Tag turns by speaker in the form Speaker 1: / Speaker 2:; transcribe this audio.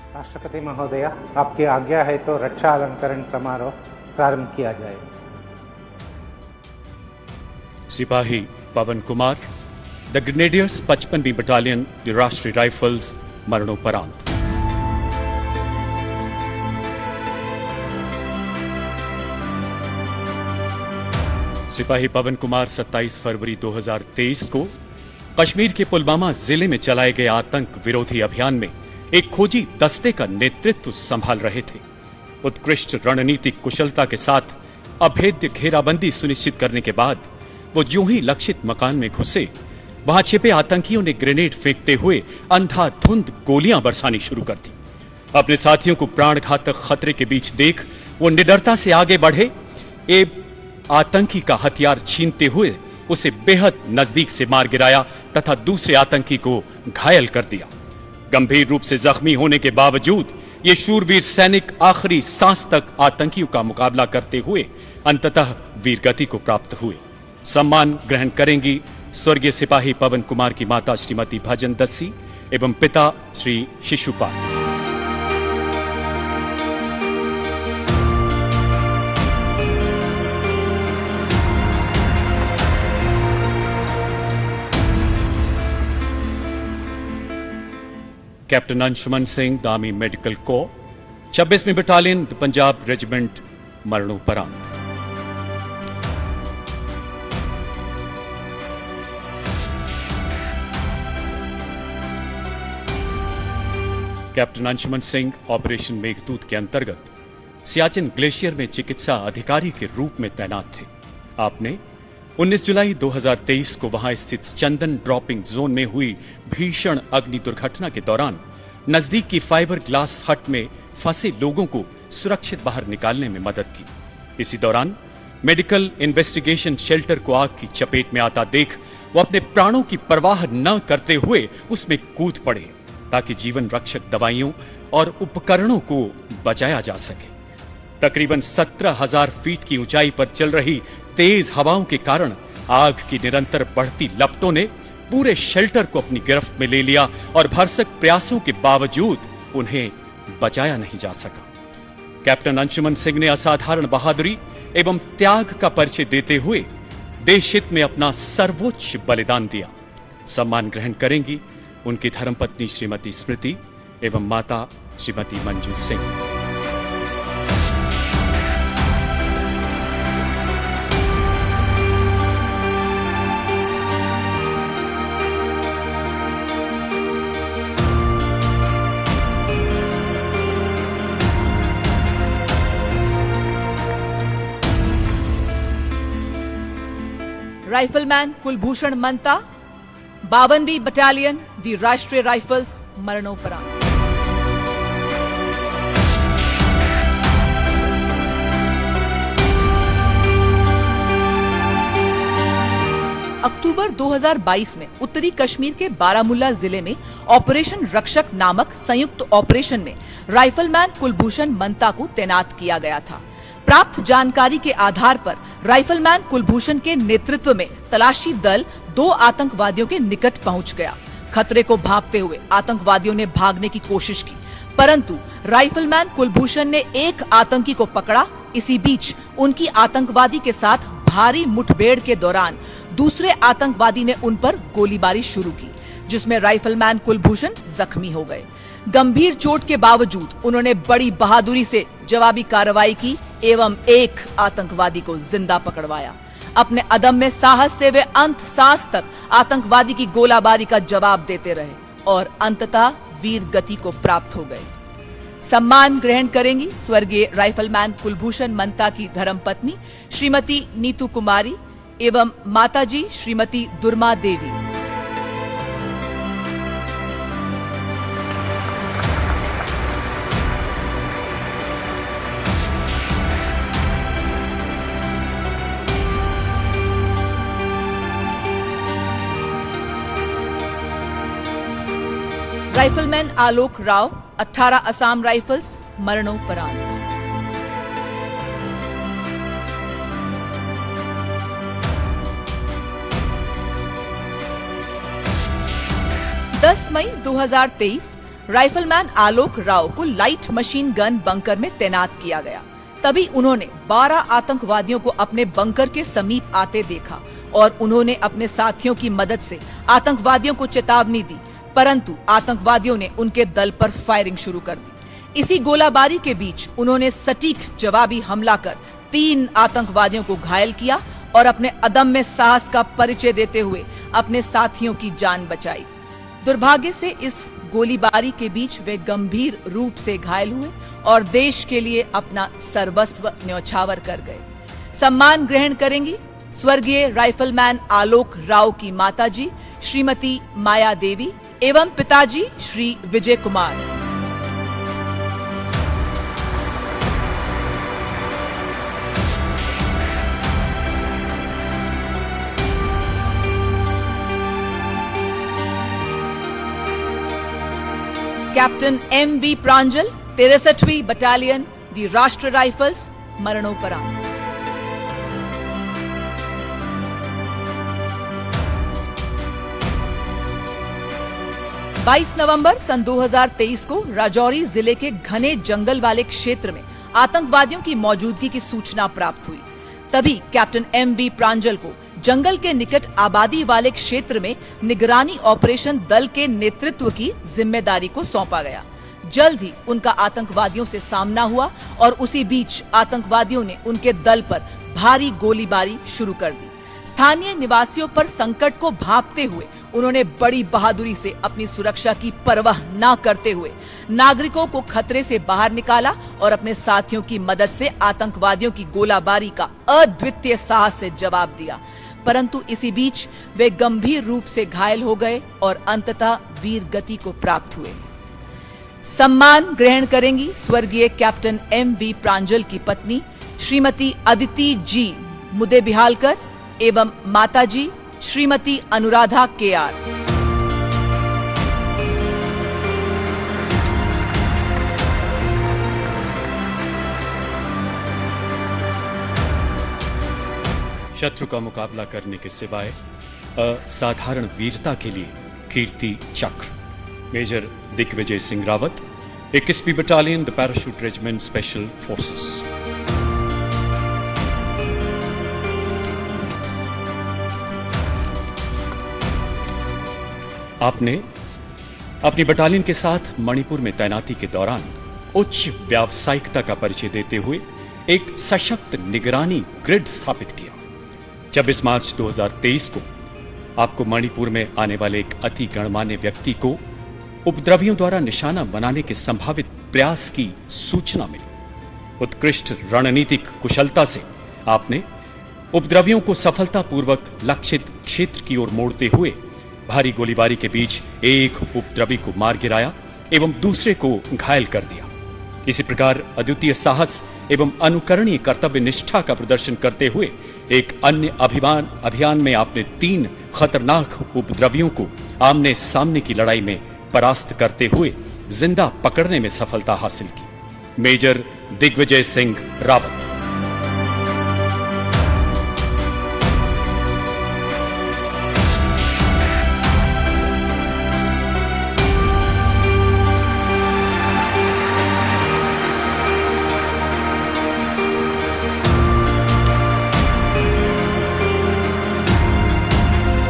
Speaker 1: राष्ट्रपति महोदय, आपकी आज्ञा है तो रक्षा अलंकरण समारोह प्रारंभ किया जाए।
Speaker 2: सिपाही पवन कुमार, द ग्रेनेडियर्स 55वीं बटालियन, द राष्ट्रीय राइफल्स, मरणोपरांत। सिपाही पवन कुमार 27 फरवरी 2023 को कश्मीर के पुलवामा जिले में चलाए गए आतंक विरोधी अभियान में एक खोजी दस्ते का नेतृत्व संभाल रहे थे। उत्कृष्ट रणनीतिक कुशलता के साथ अभेद्य घेराबंदी सुनिश्चित करने के बाद वो यूं ही लक्षित मकान में घुसे, वहां छिपे आतंकियों ने ग्रेनेड फेंकते हुए अंधाधुंध गोलियां बरसानी शुरू कर दी। अपने साथियों को प्राण घातक खतरे के बीच देख वो निडरता से आगे बढ़े, एक आतंकी का हथियार छीनते हुए उसे बेहद नजदीक से मार गिराया तथा दूसरे आतंकी को घायल कर दिया। गंभीर रूप से जख्मी होने के बावजूद ये शूरवीर सैनिक आखिरी सांस तक आतंकियों का मुकाबला करते हुए अंततः वीरगति को प्राप्त हुए। सम्मान ग्रहण करेंगी स्वर्गीय सिपाही पवन कुमार की माता श्रीमती भजन दस्सी एवं पिता Shri Shishupal. Captain Anshuman Singh, the Army Medical Corps, 26वीं बटालियन, पंजाब रेजिमेंट, मरणोपरांत। कैप्टन अंशुमन सिंह ऑपरेशन मेघदूत के अंतर्गत सियाचिन ग्लेशियर में चिकित्सा अधिकारी के रूप में तैनात थे। आपने 19 जुलाई 2023 को वहां स्थित चंदन ड्रॉपिंग जोन में हुई भीषण अग्नि दुर्घटना के दौरान नजदीक की फाइबर ग्लास हट में फंसे लोगों को सुरक्षित बाहर निकालने में मदद की। इसी दौरान मेडिकल इन्वेस्टिगेशन शेल्टर को आग की चपेट में आता देख वो अपने प्राणों की परवाह न करते हुए उसमें कूद पड़े ताकि जीवन रक्षक दवाइयों और उपकरणों को बचाया जा सके। तकरीबन 17,000 फीट की ऊंचाई पर चल रही तेज हवाओं के कारण आग की निरंतर बढ़ती लपटों ने पूरे शेल्टर को अपनी गिरफ्त में ले लिया और भरसक प्रयासों के बावजूद उन्हें बचाया नहीं जा सका। कैप्टन अंशुमन सिंह ने असाधारण बहादुरी एवं त्याग का परिचय देते हुए देश हित में अपना सर्वोच्च बलिदान दिया। सम्मान ग्रहण करेंगी उनकी धर्मपत्नी श्रीमती स्मृति एवं माता श्रीमती मंजू सिंह।
Speaker 3: राइफलमैन कुलभूषण मंता, 52वीं बटालियन, दी राष्ट्रीय राइफल्स, मरणोपरांत। अक्टूबर 2022 में उत्तरी कश्मीर के बारामुल्ला जिले में ऑपरेशन रक्षक नामक संयुक्त ऑपरेशन में राइफलमैन कुलभूषण मंता को तैनात किया गया था। प्राप्त जानकारी के आधार पर राइफलमैन कुलभूषण के नेतृत्व में तलाशी दल 2 आतंकवादियों के निकट पहुंच गया। खतरे को भांपते हुए आतंकवादियों ने भागने की कोशिश की, परंतु राइफलमैन कुलभूषण ने एक आतंकी को पकड़ा। इसी बीच उनकी आतंकवादी के साथ भारी मुठभेड़ के दौरान दूसरे आतंकवादी ने उन पर गोलीबारी शुरू की, जिसमें राइफलमैन कुलभूषण जख्मी हो गए। गंभीर चोट के बावजूद उन्होंने बड़ी बहादुरी से जवाबी कार्रवाई की एवं एक आतंकवादी को जिंदा पकड़वाया। अपने अदम्य साहस से वे अंत सांस तक आतंकवादी की गोलाबारी का जवाब देते रहे और अंततः वीर गति को प्राप्त हो गए। सम्मान ग्रहण करेंगी स्वर्गीय राइफलमैन कुलभूषण मंता की धर्मपत्नी श्रीमती नीतू कुमारी एवं माताजी श्रीमती दुर्मा देवी। राइफलमैन आलोक राव, 18 असम राइफल्स, मरणोपरांत। दस मई 2023 राइफलमैन आलोक राव को लाइट मशीन गन बंकर में तैनात किया गया। तभी उन्होंने 12 आतंकवादियों को अपने बंकर के समीप आते देखा और उन्होंने अपने साथियों की मदद से आतंकवादियों को चेतावनी दी, परंतु आतंकवादियों ने उनके दल पर फायरिंग शुरू कर दी। इसी गोलाबारी के बीच उन्होंने सटीक जवाबी हमला कर 3 आतंकवादियों को घायल किया और अपने अदम्य साहस का परिचय देते हुए अपने साथियों की जान बचाई। दुर्भाग्य से इस गोलीबारी के बीच वे गंभीर रूप से घायल हुए और देश के लिए अपना सर्वस्व न्यौछावर कर गए। सम्मान ग्रहण करेंगी स्वर्गीय राइफलमैन आलोक राव की माताजी श्रीमती माया देवी एवं पिताजी श्री विजय कुमार। Captain M.V. प्रांजल 63वीं बटालियन दी राष्ट्र राइफल्स मरणोपरांत। बाईस नवंबर सन 2023 को राजौरी जिले के घने जंगल वाले क्षेत्र में आतंकवादियों की मौजूदगी की सूचना प्राप्त हुई। तभी कैप्टन M.V. प्रांजल को जंगल के निकट आबादी वाले क्षेत्र में निगरानी ऑपरेशन दल के नेतृत्व की जिम्मेदारी को सौंपा गया। जल्द ही उनका आतंकवादियों से सामना हुआ और उसी बीच आतंकवादियों ने उनके दल पर भारी गोलीबारी शुरू कर दी। स्थानीय निवासियों पर संकट को भांपते हुए उन्होंने बड़ी बहादुरी से अपनी सुरक्षा की परवाह न करते हुए नागरिकों को खतरे से बाहर निकाला और अपने साथियों की मदद से आतंकवादियों की गोलाबारी का अद्वितीय साहस से जवाब दिया। परंतु इसी बीच वे गंभीर रूप से घायल हो गए और अंततः वीर गति को प्राप्त हुए। सम्मान ग्रहण करेंगी स्वर्गीय कैप्टन M.V. प्रांजल की पत्नी श्रीमती अदिति जी मुदेबिहालकर एवं माताजी श्रीमती अनुराधा KR।
Speaker 2: शत्रु का मुकाबला करने के सिवाय असाधारण वीरता के लिए कीर्ति चक्र मेजर दिग्विजय सिंह रावत, 21वीं battalion the parachute regiment special forces. आपने अपनी बटालियन के साथ मणिपुर में तैनाती के दौरान उच्च व्यावसायिकता का परिचय देते हुए एक सशक्त निगरानी ग्रिड स्थापित किया। 26 मार्च 2023 को आपको मणिपुर में आने वाले एक अति गणमान्य व्यक्ति को उपद्रवियों द्वारा निशाना बनाने के संभावित प्रयास की सूचना मिली। उत्कृष्ट रणनीतिक कुशलता से आपने उपद्रवियों को सफलतापूर्वक लक्षित क्षेत्र की ओर मोड़ते हुए भारी गोलीबारी के बीच एक उपद्रवी को मार गिराया एवं दूसरे को घायल कर दिया। इसी प्रकार अद्वितीय साहस एवं अनुकरणीय कर्तव्य निष्ठा का प्रदर्शन करते हुए एक अन्य अभियान में आपने 3 खतरनाक उपद्रवियों को आमने सामने की लड़ाई में परास्त करते हुए जिंदा पकड़ने में सफलता हासिल की। मेजर दिग्विजय सिंह रावत।